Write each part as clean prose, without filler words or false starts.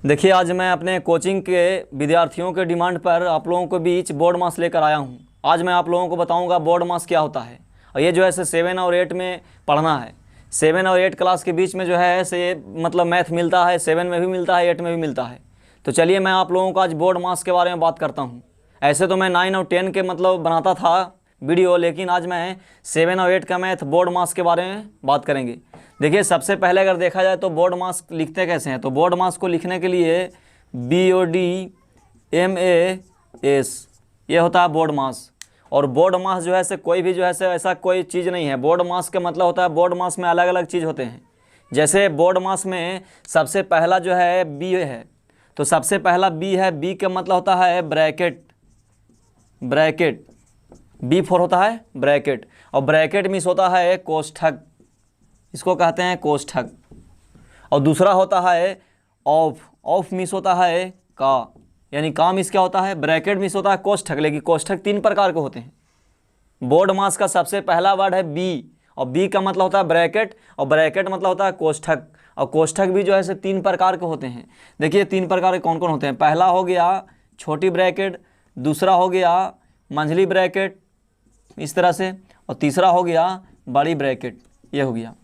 देखिए, आज मैं अपने कोचिंग के विद्यार्थियों के डिमांड पर आप लोगों के बीच बोर्ड मास लेकर आया हूं। आज मैं आप लोगों को बताऊंगा बोर्ड मास क्या होता है। और ये जो है 7 और 8 में पढ़ना है। 7 और 8 क्लास के बीच में जो है ऐसे मतलब मैथ मिलता है, 7 में भी मिलता है, 8 में भी मिलता है। तो चलिए मैं आप लोगों को आज बोर्ड मास के बारे में बात करता हूँ। ऐसे तो मैं 9 और 10 के मतलब बनाता था वीडियो, लेकिन आज मैं 7 और 8 का मैथ बोर्ड मास के बारे में बात करेंगे। देखिए, सबसे पहले अगर देखा जाए तो बोर्ड मास लिखते कैसे हैं। तो बोर्ड मास को लिखने के लिए BODMAS ये होता है बोर्ड मास। और बोर्ड मास जो है से कोई भी जो है से ऐसा कोई चीज़ नहीं है। बोर्ड मास का मतलब होता है, बोर्ड मास में अलग अलग चीज़ होते हैं। जैसे बोर्ड मास में सबसे पहला जो है बी है, तो सबसे पहला बी है। बी का मतलब होता है ब्रैकेट, ब्रैकेट B4 होता है ब्रैकेट। और ब्रैकेट मीन्स होता है कोष्ठक, इसको कहते हैं कोष्ठक। और दूसरा होता है ऑफ, ऑफ मीन्स होता है का, यानी का मीन्स क्या होता है, ब्रैकेट मीन्स होता है कोष्ठक। लेकिन कोष्ठक 3 प्रकार के होते हैं। बोर्ड मास का सबसे पहला वर्ड है बी, और बी का मतलब होता है ब्रैकेट, और ब्रैकेट मतलब होता है कोष्ठक। और कोष्ठक भी जो है 3 प्रकार के होते हैं। देखिए 3 प्रकार के कौन कौन होते हैं। पहला हो गया छोटी ब्रैकेट, दूसरा हो गया मंझली ब्रैकेट इस तरह से, और तीसरा हो गया बड़ी ब्रैकेट, ये हो गया।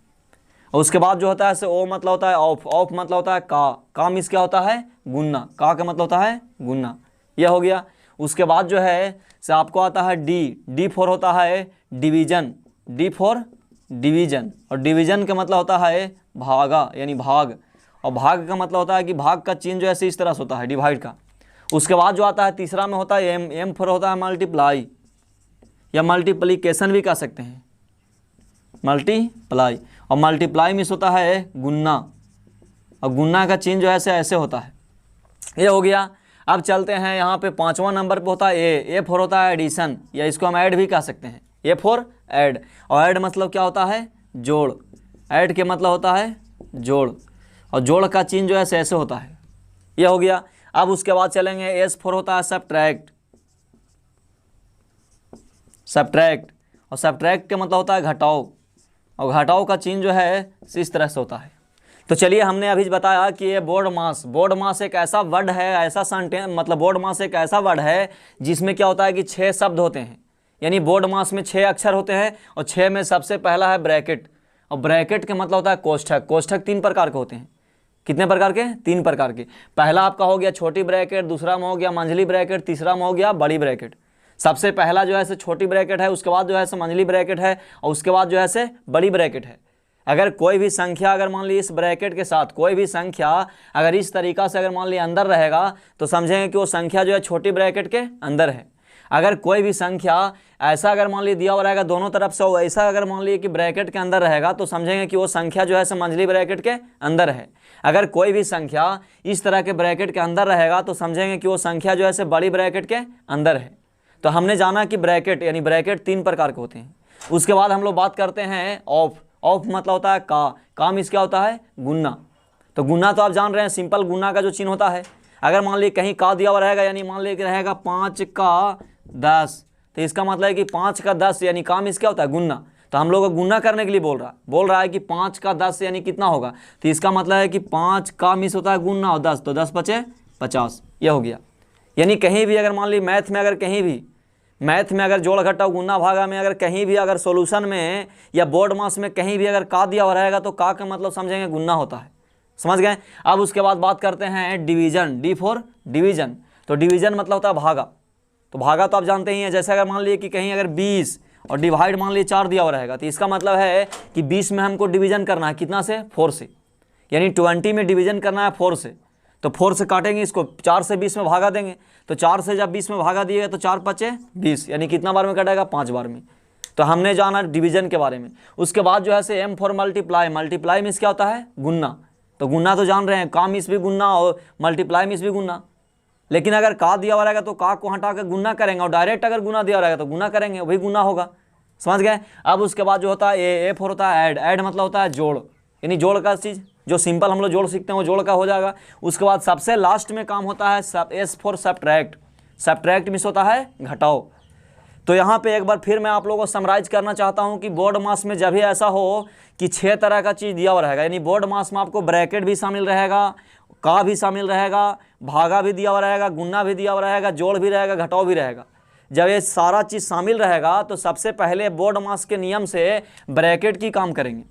और उसके बाद जो होता है से ओ मतलब होता है ऑफ, ऑफ मतलब होता है का मीन्स क्या होता है गुन्ना, का मतलब होता है गुन्ना, यह हो गया। उसके बाद जो है से आपको आता है D4 होता है डिवीजन, D4 डिवीजन। और डिवीजन का मतलब होता है भागा, यानी भाग। और भाग का मतलब होता है कि भाग का चिन्ह जो है इस तरह से होता है डिवाइड का। उसके बाद जो आता है तीसरा में होता है M4 होता है मल्टीप्लाई, या मल्टीप्लिकेशन भी कह सकते हैं, मल्टीप्लाई। और मल्टीप्लाई मीन्स होता है गुन्ना, और गुन्ना का चिन्ह जो है ऐसे होता है। ये हो गया। अब चलते हैं यहाँ पे 5वां नंबर पे होता है A4 होता है एडिशन, या इसको हम ऐड भी कह सकते हैं, A4 ऐड। और ऐड मतलब क्या होता है जोड़, ऐड के मतलब होता है जोड़, और जोड़ का चिन्ह जो है ऐसे होता है। ये हो गया। अब उसके बाद चलेंगे S4 होता है सब्ट्रैक्ट, सब्ट्रैक्ट। और सब्ट्रैक्ट का मतलब होता है घटाओ, और घटाओ का चिन्ह जो है इस तरह से होता है। तो चलिए, हमने अभी बताया कि ये बोर्ड मास, बोर्ड मास एक ऐसा वर्ड है, ऐसा सेंटेंस, मतलब बोर्ड मास एक ऐसा वर्ड है जिसमें क्या होता है कि 6 शब्द होते हैं। यानी बोर्ड मास में 6 अक्षर होते हैं, और 6 में सबसे पहला है ब्रैकेट। और ब्रैकेट का मतलब होता है कोष्ठक। कोष्ठक 3 प्रकार के होते हैं। कितने प्रकार के? 3 प्रकार के। पहला आपका हो गया छोटी ब्रैकेट, दूसरा में हो गया मंझली ब्रैकेट, तीसरा में हो गया बड़ी ब्रैकेट। सबसे पहला जो है से छोटी ब्रैकेट है, उसके बाद जो है से मंझली ब्रैकेट है, और उसके बाद जो है से बड़ी ब्रैकेट है। अगर कोई भी संख्या अगर मान ली इस ब्रैकेट के साथ कोई भी संख्या अगर इस तरीका से अगर मान ली अंदर रहेगा, तो समझेंगे कि वो संख्या जो है छोटी ब्रैकेट के अंदर है। अगर कोई भी संख्या ऐसा अगर मान ली दिया हुआ रहेगा दोनों तरफ से, ऐसा अगर मान ली कि ब्रैकेट के अंदर रहेगा, तो समझेंगे कि वो संख्या जो है से मंझली ब्रैकेट के अंदर है। अगर कोई भी संख्या इस तरह के ब्रैकेट के अंदर रहेगा, तो समझेंगे कि वो संख्या जो है से बड़ी ब्रैकेट के अंदर है। तो हमने जाना कि ब्रैकेट यानी ब्रैकेट 3 प्रकार के होते हैं। उसके बाद हम लोग बात करते हैं ऑफ। ऑफ मतलब होता है का मीन्स क्या होता है गुन्ना। तो गुन्ना तो आप जान रहे हैं, सिंपल गुन्ना का जो चिन्ह होता है। अगर मान ली कहीं का दिया हुआ रहेगा, यानी मान ली रहेगा 5 का 10, तो इसका मतलब है कि 5 का 10 यानी का मीन्स क्या होता है गुन्ना। तो हम लोग को गुन्ना करने के लिए बोल रहा है कि 5 का 10 यानी कितना होगा। तो इसका मतलब है कि 5 का मीन्स होता है गुन्ना, और 10 तो 10 पचे 50, ये हो गया। यानी कहीं भी अगर मान ली मैथ में अगर कहीं भी मैथ में अगर जोड़ घटाव गुन्ना भागा में अगर कहीं भी अगर सॉल्यूशन में या बोर्ड मास में कहीं भी अगर का दिया हुआ रहेगा, तो का मतलब समझेंगे गुन्ना होता है। समझ गए। अब उसके बाद बात करते हैं डिवीजन, D4 डिवीजन। तो डिवीजन मतलब होता है भागा। तो भागा तो आप जानते ही हैं। जैसे अगर मान लीजिए कि कहीं अगर 20 और डिवाइड मान लीजिए 4 दिया हुआ रहेगा, तो इसका मतलब है कि 20 में हमको डिवीजन करना है कितना से 4 से, यानी 20 में डिवीजन करना है 4 से। तो 4 से काटेंगे इसको, 4 से 20 में भागा देंगे। तो 4 से जब 20 में भागा दिएगा तो 4 पचे 20, यानी कितना बार में कटेगा 5 बार में। तो हमने जाना डिवीजन के बारे में। उसके बाद जो है से M4 मल्टीप्लाई। मल्टीप्लाई मीन्स क्या होता है गुन्ना। तो गुन्ना तो जान रहे हैं, का मीन्स भी गुन्ना और मल्टीप्लाई मीन्स भी गुन्ना। लेकिन अगर का दिया हुआ रहेगा तो का को हटा कर गुन्ना करेंगे, और डायरेक्ट अगर गुना दिया रहेगा तो गुना करेंगे, वही गुना होगा। समझ गए। अब उसके बाद जो होता है A4 होता है ऐड। ऐड मतलब होता है जोड़, यानी जोड़ का चीज़ जो सिंपल हम लोग जोड़ सीखते हैं वो जोड़ का हो जाएगा। उसके बाद सबसे लास्ट में काम होता है S4 सब्ट्रैक्ट। सब्ट्रैक्ट मीन्स होता है घटाओ। तो यहाँ पे एक बार फिर मैं आप लोगों को समराइज करना चाहता हूँ कि बोर्ड मास में जब भी ऐसा हो कि 6 तरह का चीज़ दिया हुआ रहेगा, यानी बोर्ड मास में आपको ब्रैकेट भी शामिल रहेगा, का भी शामिल रहेगा, भागा भी दिया हुआ रहेगा, गुना भी दिया हुआ रहेगा, जोड़ भी रहेगा, घटाव भी रहेगा। जब ये सारा चीज़ शामिल रहेगा तो सबसे पहले बोर्ड मास के नियम से ब्रैकेट की काम करेंगे।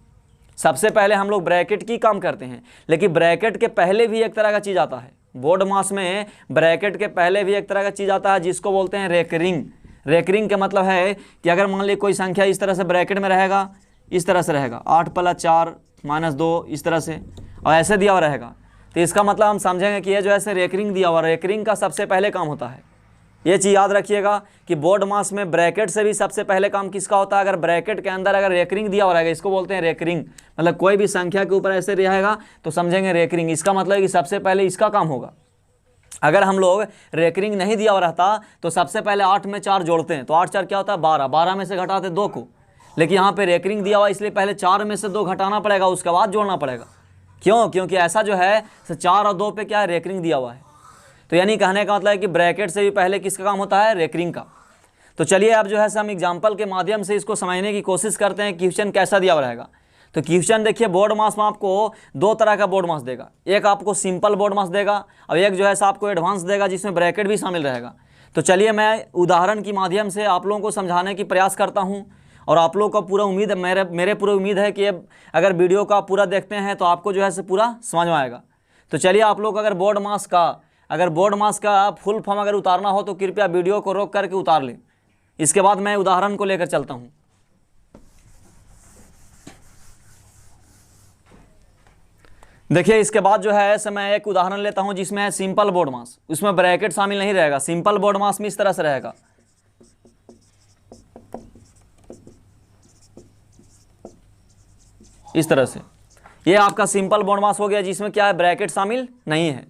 सबसे पहले हम लोग ब्रैकेट की काम करते हैं, लेकिन ब्रैकेट के पहले भी एक तरह का चीज़ आता है। बोर्ड मास में ब्रैकेट के पहले भी एक तरह का चीज़ आता है जिसको बोलते हैं रेकरिंग। रेकरिंग का मतलब है कि अगर मान लीजिए कोई संख्या इस तरह से ब्रैकेट में रहेगा, इस तरह से रहेगा 8 + 4 - 2 इस तरह से, और ऐसे दिया हुआ रहेगा, तो इसका मतलब हम समझेंगे कि ये जो है रेकरिंग दिया हुआ, रेकरिंग का सबसे पहले काम होता है। ये चीज़ याद रखिएगा कि बोर्ड मास में ब्रैकेट से भी सबसे पहले काम किसका होता है? अगर ब्रैकेट के अंदर अगर रेकरिंग दिया हुआ रहेगा, इसको बोलते हैं रेकरिंग। मतलब कोई भी संख्या के ऊपर ऐसे रहेगा तो समझेंगे रेकरिंग। इसका मतलब है कि सबसे पहले इसका काम होगा। अगर हम लोग रेकरिंग नहीं दिया हुआ रहता तो सबसे पहले 8 में 4 जोड़ते हैं, तो 8 × 4 क्या होता है? 12, 12 में से घटाते 2 को। लेकिन यहाँ पे रेकरिंग दिया हुआ इसलिए पहले 4 में से 2 घटाना पड़ेगा, उसके बाद जोड़ना पड़ेगा। क्यों? क्योंकि ऐसा जो है 4 और 2 पे क्या है? रेकरिंग दिया हुआ है। तो यानी कहने का मतलब है कि ब्रैकेट से भी पहले किसका काम होता है? रेकरिंग का। तो चलिए अब जो है हम एग्जाम्पल के माध्यम से इसको समझने की कोशिश करते हैं क्वेश्चन कैसा दिया हुआ रहेगा। तो क्वेश्चन देखिए, बोर्ड मास में आपको 2 तरह का बोर्ड मास देगा। एक आपको सिंपल बोर्ड मास देगा और एक जो है आपको एडवांस देगा जिसमें ब्रैकेट भी शामिल रहेगा। तो चलिए मैं उदाहरण के माध्यम से आप लोगों को समझाने की प्रयास करता हूँ, और आप लोगों को पूरा उम्मीद मेरे पूरी उम्मीद है कि अगर वीडियो को आप पूरा देखते हैं तो आपको जो है पूरा समझ में आएगा। तो चलिए आप लोग अगर बोर्ड मास का फुल फॉर्म अगर उतारना हो तो कृपया वीडियो को रोक करके उतार लें। इसके बाद मैं उदाहरण को लेकर चलता हूँ। देखिए इसके बाद जो है मैं एक उदाहरण लेता हूँ जिसमें है सिंपल बोर्ड मास। उसमें ब्रैकेट शामिल नहीं रहेगा। सिंपल बोर्ड मास में इस तरह से रहेगा, इस तरह से। ये आपका सिंपल बोर्ड मास हो गया जिसमें क्या है? ब्रैकेट शामिल नहीं है।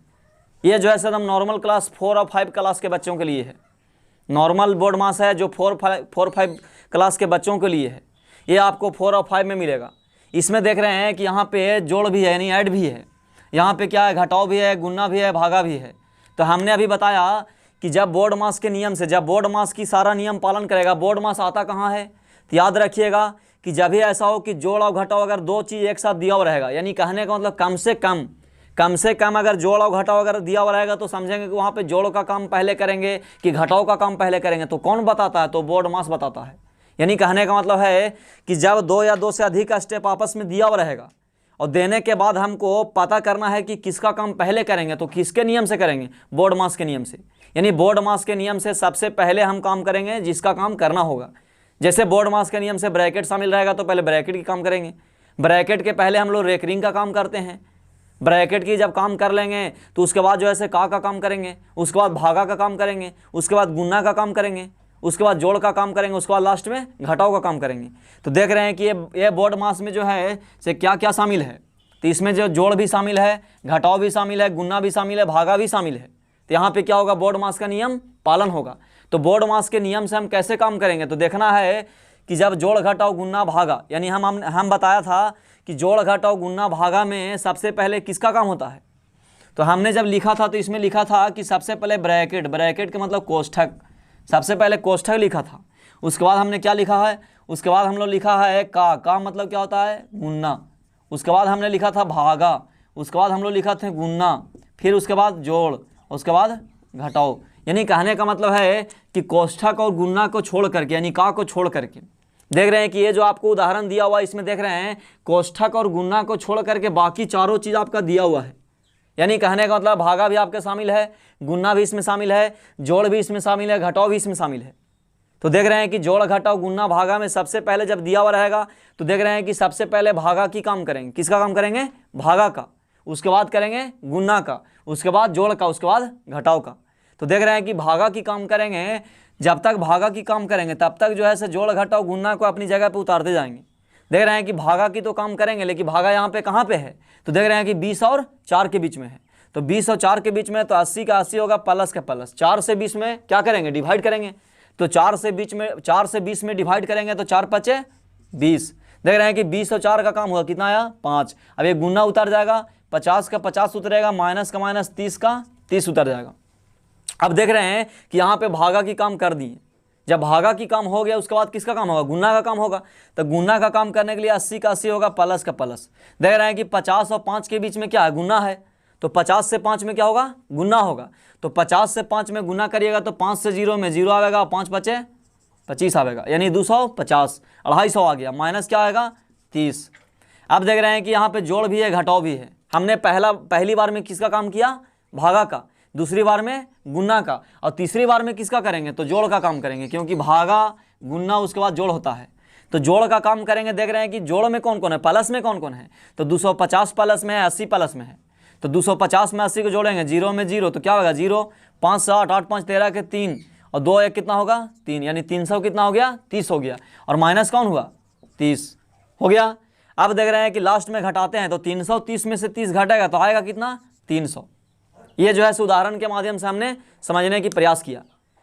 ये जो है एकदम नॉर्मल क्लास 4 और 5 क्लास के बच्चों के लिए है। नॉर्मल बोर्ड मास है जो 4-5 क्लास के बच्चों के लिए है। ये आपको 4 और 5 में मिलेगा। इसमें देख रहे हैं कि यहाँ पे जोड़ भी है, यानी ऐड भी है। यहाँ पे क्या है? घटाव भी है, गुना भी है, भागा भी है। तो हमने अभी बताया कि जब बोर्ड मास के नियम से, जब बोर्ड मास की सारा नियम पालन करेगा, बोर्ड मास आता कहाँ है? तो याद रखिएगा कि जब भी ऐसा हो कि जोड़ और घटाव अगर 2 चीज़ एक साथ दिया हुआ रहेगा, यानी कहने का मतलब कम से कम अगर जोड़ और घटाव अगर दिया हुआ रहेगा तो समझेंगे कि वहाँ पे जोड़ का काम पहले करेंगे कि घटाव का काम पहले करेंगे। तो कौन बताता है? तो बोर्ड मास बताता है। यानी कहने का मतलब है कि जब 2 या 2 से अधिक स्टेप आपस में दिया हुआ रहेगा और देने के बाद हमको पता करना है कि किसका काम पहले करेंगे, तो किसके नियम से करेंगे? बोर्ड मास के नियम से। यानी बोर्ड मास के नियम से सबसे पहले हम काम करेंगे जिसका काम करना होगा। जैसे बोर्ड मास के नियम से ब्रैकेट शामिल रहेगा तो पहले ब्रैकेट की काम करेंगे। ब्रैकेट के पहले हम लोग रेकरिंग का काम करते हैं। ब्रैकेट की जब काम कर लेंगे तो उसके बाद जो है का काम करेंगे, उसके बाद भागा का काम करेंगे, उसके बाद गुना का काम करेंगे, उसके बाद जोड़ का काम करेंगे, उसके बाद लास्ट में घटाव का काम करेंगे। तो देख रहे हैं कि ये बोर्ड मास में जो है से क्या क्या शामिल है। तो इसमें जो जोड़ भी शामिल है, घटाव भी शामिल है, गुना भी शामिल है, भागा भी शामिल है। तो यहाँ पे क्या होगा? बोर्ड मास का नियम पालन होगा। तो बोर्ड मास के नियम से हम कैसे काम करेंगे? तो देखना है कि जब जोड़ घटाव गुना भागा, यानी हम बताया था कि जोड़ घटाव गुना भागा में सबसे पहले किसका काम होता है? तो हमने जब लिखा था तो इसमें लिखा था कि सबसे पहले ब्रैकेट का मतलब कोष्ठक, सबसे पहले कोष्ठक लिखा था। उसके बाद हमने क्या लिखा है? उसके बाद हम लोग लिखा है का मतलब क्या होता है? गुना। उसके बाद हमने लिखा था भागा, उसके बाद हम लोग लिखा थे गुना, फिर उसके बाद जोड़, उसके बाद घटाव। यानी कहने का मतलब है कि कोष्ठक और गुना को छोड़ करके, यानी का को छोड़ करके, देख रहे हैं कि ये जो आपको उदाहरण दिया हुआ है इसमें देख रहे हैं कोष्ठक और गुना को छोड़ करके बाकी चारों चीज़ आपका दिया हुआ है। यानी कहने का मतलब भागा भी आपके शामिल है, गुना भी इसमें शामिल है, जोड़ भी इसमें शामिल है, घटाव भी इसमें शामिल है। तो देख रहे हैं कि जोड़ घटाव गुना भागा में सबसे पहले जब दिया हुआ रहेगा तो देख रहे हैं कि सबसे पहले भागा की काम करेंगे। किसका काम करेंगे? भागा का। उसके बाद करेंगे गुना का, उसके बाद जोड़ का, उसके बाद घटाव का। तो देख रहे हैं कि भागा की काम करेंगे। जब तक भागा की काम करेंगे तब तक जो है जोड़ घटाव गुना को अपनी जगह पे उतारते जाएंगे। देख रहे हैं कि भागा की तो काम करेंगे, लेकिन भागा यहाँ पे कहाँ पे है? तो देख रहे हैं कि 20 और 4 के बीच में है। तो 20 और 4 के बीच में तो 80 का 80 होगा, प्लस का प्लस। 4 से 20 में क्या करेंगे? डिवाइड करेंगे। तो 4 से 20 में डिवाइड करेंगे तो 4 × 5 = 20। देख रहे हैं कि 20 और 4 का काम हुआ, कितना आया? 5। अब ये गुना उतर जाएगा, 50 का 50 उतरेगा, माइनस का माइनस, 30 का 30 उतर जाएगा। अब देख रहे हैं कि यहाँ पे भागा की काम कर दिए। जब भागा की काम हो गया उसके बाद किसका काम होगा? गुना का काम होगा। तो गुना का काम करने के लिए 80 का 80 होगा, प्लस का प्लस। देख रहे हैं कि 50 और 5 के बीच में क्या है? गुना है। तो 50 से 5 में क्या होगा, गुना होगा। तो 50 से 5 में गुना करिएगा तो 5 से 0 में 0 आएगा, 5 बचे 25 आएगा, यानी 250, 250 आ गया, माइनस क्या आएगा 30। अब देख रहे हैं कि यहाँ पे जोड़ भी है घटाव भी है। हमने पहली बार में किसका काम किया, भागा का, दूसरी बार में गुना का, और तीसरी बार में किसका करेंगे, तो जोड़ का काम करेंगे, क्योंकि भागा गुना उसके बाद जोड़ होता है। तो जोड़ का काम करेंगे। देख रहे हैं कि जोड़ में कौन कौन है, प्लस में कौन कौन है, तो 250 प्लस में है, 80 प्लस में है। तो 250 में 80 को जोड़ेंगे, 0 में 0 तो क्या होगा 0, 5 से 8, 8 5 13 के 3 और 2 1 कितना होगा 3, यानी 300 कितना हो गया 30 हो गया, और माइनस कौन हुआ 30 हो गया। अब देख रहे हैं कि लास्ट में घटाते हैं तो 330 में से 30 घटेगा तो आएगा कितना 300। ये जो है उदाहरण के माध्यम से हमने समझने की प्रयास किया।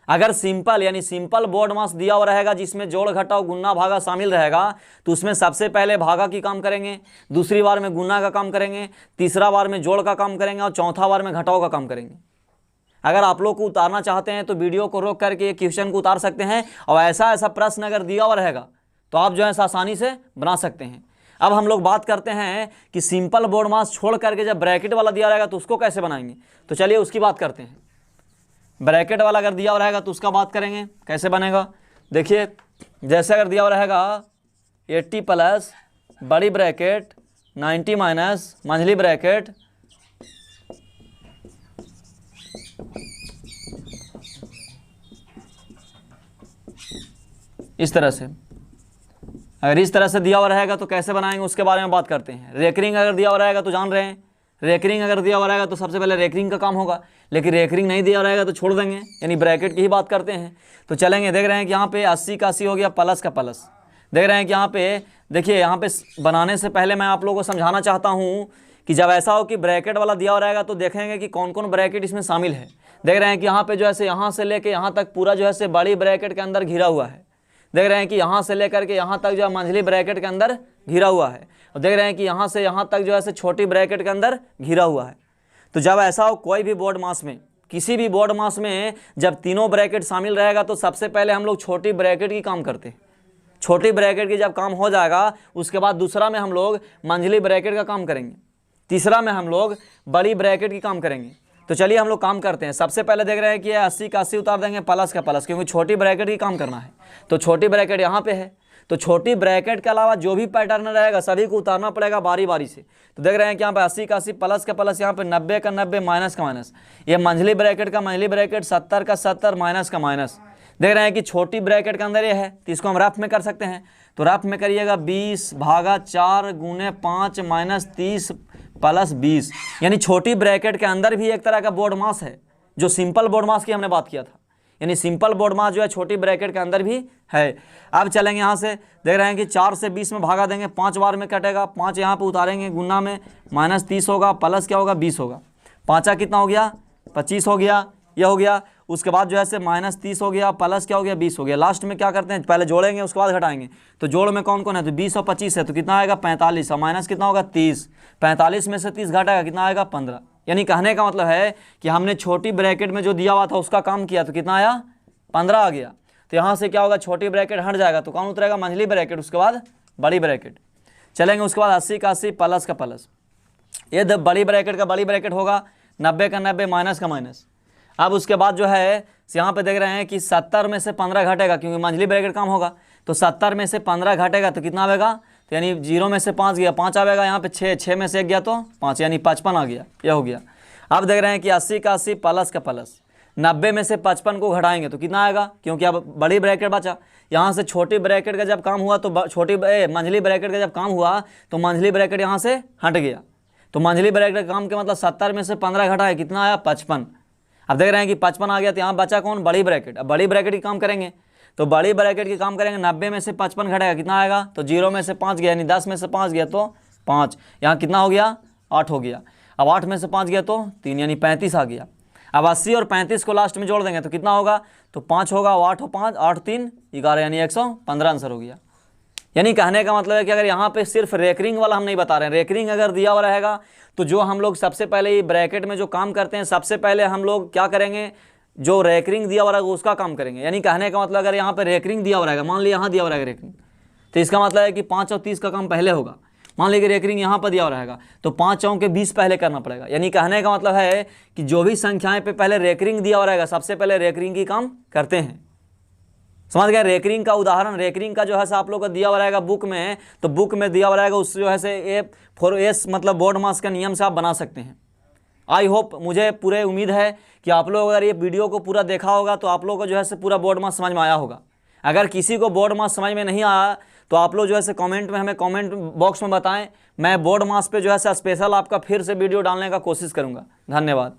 अगर सिंपल यानी सिंपल बोर्ड मास दिया हुआ रहेगा जिसमें जोड़ घटाव गुना भागा शामिल रहेगा तो उसमें सबसे पहले भागा की काम करेंगे, दूसरी बार में गुना का काम करेंगे, तीसरा बार में जोड़ का काम करेंगे और चौथा बार में घटाव का काम करेंगे। अगर आप लोग को उतारना चाहते हैं तो वीडियो को रोक करके क्वेश्चन को उतार सकते हैं, और ऐसा ऐसा प्रश्न अगर दिया हुआ रहेगा तो आप जो है आसानी से बना सकते हैं। अब हम लोग बात करते हैं कि सिंपल बोर्ड मास छोड़ करके जब ब्रैकेट वाला दिया रहेगा तो उसको कैसे बनाएंगे, तो चलिए उसकी बात करते हैं। ब्रैकेट वाला अगर दिया हुआ रहेगा तो उसका बात करेंगे कैसे बनेगा। देखिए जैसे अगर दिया हुआ रहेगा 80 प्लस बड़ी ब्रैकेट 90 माइनस मंझली ब्रैकेट इस तरह से, अगर इस तरह से दिया हुआ रहेगा तो कैसे बनाएंगे उसके बारे में बात करते हैं। रेकरिंग अगर दिया हुआ रहेगा तो जान रहे हैं, रेकरिंग अगर दिया हुआ रहेगा तो सबसे पहले रेकरिंग का काम होगा, लेकिन रेकरिंग नहीं दिया रहेगा तो छोड़ देंगे, यानी ब्रैकेट की ही बात करते हैं। तो चलेंगे, देख रहे हैं कि यहाँ पे 80 का 80 हो गया, प्लस का प्लस। देख रहे हैं कि यहाँ पे देखिए, यहाँ पे बनाने से पहले मैं आप लोगों को समझाना चाहता हूँ कि जब ऐसा हो कि ब्रैकेट वाला दिया हुआ रहेगा तो देखेंगे कि कौन कौन ब्रैकेट इसमें शामिल है। देख रहे हैं कि यहाँ पे जो है यहाँ से लेके यहाँ तक पूरा जो है बड़ी ब्रैकेट के अंदर घिरा हुआ है। देख रहे हैं कि यहाँ से लेकर के यहाँ तक जो है मंझली ब्रैकेट के अंदर घिरा हुआ है, और देख रहे हैं कि यहाँ से यहाँ तक जो है छोटी ब्रैकेट के अंदर घिरा हुआ है। तो जब ऐसा हो कोई भी बोर्ड मास में, किसी भी बोर्ड मास में जब तीनों ब्रैकेट शामिल रहेगा तो सबसे पहले हम लोग छोटी ब्रैकेट की काम करते हैं। छोटी ब्रैकेट की जब काम हो जाएगा उसके बाद दूसरा में हम लोग मंझली ब्रैकेट का काम करेंगे, तीसरा में हम लोग बड़ी ब्रैकेट की काम करेंगे। तो चलिए हम लोग काम करते हैं। सबसे पहले देख रहे हैं कि 80 का 80 उतार देंगे, प्लस का प्लस, क्योंकि छोटी ब्रैकेट की काम करना है। तो छोटी ब्रैकेट यहाँ पे है, तो छोटी ब्रैकेट के अलावा जो भी पैटर्न रहेगा सभी को उतारना पड़ेगा बारी बारी से। तो देख रहे हैं कि यहाँ पे 80 का 80 प्लस का प्लस, यहाँ पे 90 का 90 माइनस का माइनस, ये मंझली ब्रैकेट का मंझली ब्रैकेट, 70 का 70 माइनस का माइनस। देख रहे हैं कि छोटी ब्रैकेट के अंदर ये है तो इसको हम रफ में कर सकते हैं। तो रफ में करिएगा 20 भागा 4 गुने 5 माइनस 30 प्लस 20, यानी छोटी ब्रैकेट के अंदर भी एक तरह का बोर्ड मास है, जो सिंपल बोर्ड मास की हमने बात किया था, यानी सिंपल बोर्ड मास जो है छोटी ब्रैकेट के अंदर भी है। अब चलेंगे यहाँ से, देख रहे हैं कि 4 से 20 में भागा देंगे, 5 बार में कटेगा, 5 यहाँ पे उतारेंगे, गुना में माइनस 30 होगा, प्लस क्या होगा 20 होगा, 5 कितना हो गया 25 हो गया, यह हो गया। उसके बाद जो है माइनस 30 हो गया, प्लस क्या हो गया 20 हो गया। लास्ट में क्या करते हैं, पहले जोड़ेंगे उसके बाद घटाएंगे। तो जोड़ में कौन कौन है, तो 20 और 25 है तो कितना आएगा 45, और माइनस कितना होगा 30, 45 में से 30 घटाएगा कितना आएगा 15। यानी कहने का मतलब है कि हमने छोटी ब्रैकेट में जो दिया हुआ था उसका काम किया तो कितना आया 15 आ गया। तो यहाँ से क्या होगा, छोटी ब्रैकेट हट जाएगा तो कौन उतरेगा मंझली ब्रैकेट, उसके बाद बड़ी ब्रैकेट। चलेंगे उसके बाद 80 का 80 प्लस का प्लस, ये बड़ी ब्रैकेट का बड़ी ब्रैकेट होगा, 90 का 90 माइनस का माइनस। अब उसके बाद जो है यहाँ पे देख रहे हैं कि 70 में से 15 घटेगा, क्योंकि मंझली ब्रैकेट काम होगा। तो 70 में से 15 घटेगा तो कितना आएगा, तो यानी 0 में से 5 गया 5 आएगा, यहाँ पे 6 में से 1 गया तो 5, यानी 55 आ गया, यह हो गया। अब देख रहे हैं कि 80 का 80 प्लस का प्लस, 90 में से 55 को घटाएंगे तो कितना आएगा, क्योंकि अब बड़ी ब्रैकेट बचा। यहाँ से छोटी ब्रैकेट का जब काम हुआ तो मंझली ब्रैकेट का जब काम हुआ तो मंझली ब्रैकेट यहाँ से हट गया। तो मंझली ब्रैकेट का काम के मतलब 70 में से 15 घटाए कितना आया 55। अब देख रहे हैं कि 55 आ गया तो यहाँ बचा कौन, बड़ी ब्रैकेट। अब बड़ी ब्रैकेट की काम करेंगे तो बड़ी ब्रैकेट की काम करेंगे, 90 में से 55 घटेगा कितना आएगा, तो 0 में से 5 गया, यानी 10 में से 5 गया तो 5, यहाँ कितना हो गया 8 हो गया। अब 8 में से 5 गया तो 3, यानी 35 आ गया। अब 80 और 35 को लास्ट में जोड़ देंगे तो कितना होगा, तो 5 होगा, 8 और 5 8 3 11, यानी 115 आंसर हो गया। यानी कहने का मतलब है कि अगर यहाँ पे सिर्फ रेकरिंग वाला हम नहीं बता रहे हैं, रेकरिंग अगर दिया हुआ रहेगा तो जो हम लोग सबसे पहले ये ब्रैकेट में जो काम करते हैं सबसे पहले हम लोग क्या करेंगे, जो रेकरिंग दिया हुआ रहेगा उसका काम करेंगे। यानी कहने का मतलब अगर यहाँ पे रेकरिंग दिया हुआ रहेगा, मान लिया यहाँ दिया हुआ रहेगा रेकरिंग, तो इसका मतलब है कि 5 और 30 का काम पहले होगा। मान लीजिए रेकरिंग यहाँ पर दिया हुआ रहेगा तो 5 चौके 20 पहले करना पड़ेगा। यानी कहने का मतलब है कि जो भी संख्याएं पे पहले रेकरिंग दिया हुआ रहेगा सबसे पहले रेकरिंग की काम करते हैं। समझ गए? रेकरिंग का उदाहरण, रेकरिंग का जो है आप लोग को दिया हुआ रहेगा बुक में, तो बुक में दिया हुआ रहेगा उससे जो है से A4S मतलब बोर्ड मास का नियम से आप बना सकते हैं। आई होप, मुझे पूरे उम्मीद है कि आप लोग अगर ये वीडियो को पूरा देखा होगा तो आप लोगों को जो है से पूरा बोर्ड मास समझ में आया होगा। अगर किसी को बोर्ड मास समझ में नहीं आया तो आप लोग जो है से कमेंट में हमें कमेंट बॉक्स में बताएं। मैं बोर्ड मास पे जो है से स्पेशल आपका फिर से वीडियो डालने का कोशिश करूंगा। धन्यवाद।